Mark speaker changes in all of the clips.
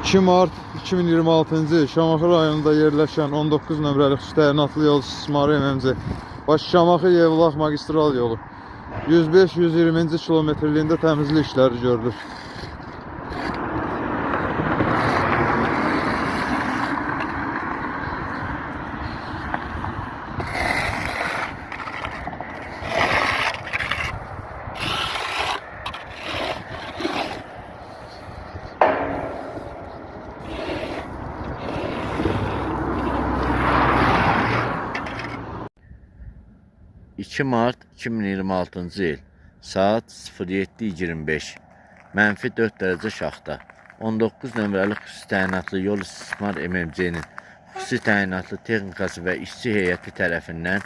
Speaker 1: 2 Mart 2026-cı il Şamaxı rayonunda yerləşən 19 nömrəli xüsusi təyinatlı yol istismarı MMC Bakı-Şamaxı Yevlax magistral yolu 105-120-ci kilometrliyində təmizlik işləri görülür.
Speaker 2: (2 Mart 2026-cı il saat 07:25 -4 dərəcə şaxta 19 nömrəli xüsusi təyinatlı yol istismar MMC-nin xüsusi təyinatlı texnikası və işçi heyəti tərəfindən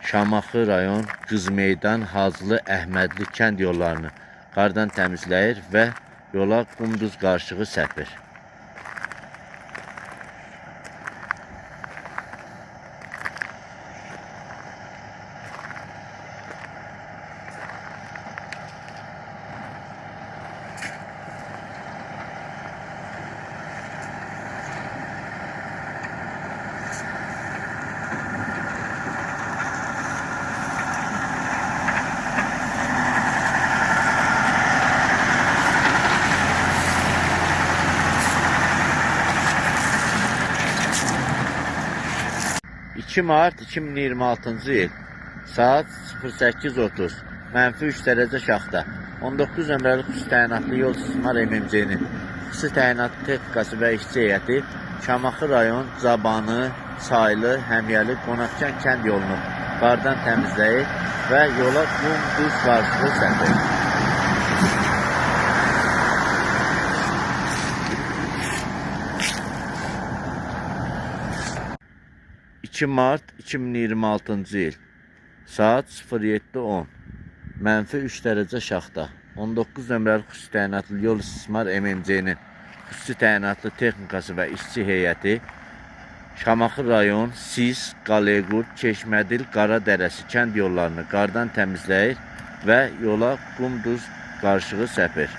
Speaker 2: Şamaxı rayon Qızmeydan Hacılı Əhmədli kənd yollarını qardan təmizləyir və yola qumduz qarışığı səpir. (2 Mart 2026-cı il saat 08:30 -3 dərəcə şaxta 19 nömrəli xüsusi təyinatlı yol istismar MMC-nin xüsusi təyinatlı texnikası və işçi heyəti Şamaxı rayon Cabanı, Saylı, Həmyəli, Qonaqcan kənd yolunu qardan təmizləyir və yola qum duz qarışığı səpir. (2 Mart 2026-cı il saat 07:10 -3 dərəcə şaxta 19 nömrəli xüsusi təyinatlı yol istismar MMC-nin xüsusi təyinatlı texnikası və işçi heyəti Şamaxı rayon Sis, Qalequr, Çeşmədil, Qara Dərəsi kənd yollarını qardan təmizləyir və yola qum duz qarışığı səpir.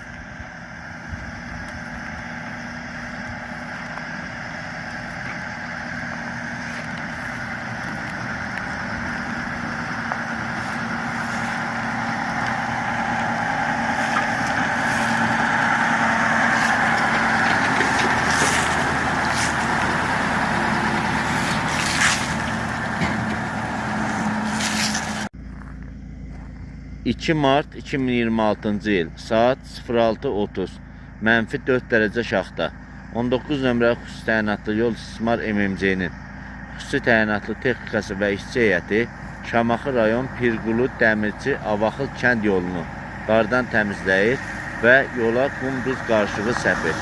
Speaker 2: (2 Mart 2026-cı il saat 06:30 -4 dərəcə şaxta 19 nömrəli xüsusi təyinatlı yol istismar MMC-nin xüsusi təyinatlı texnikası və işçi heyəti Şamaxı rayon Pirqulu Dəmirçi Avaxıl kənd yolunu qardan təmizləyir və yola qum duz qarışığı səpir.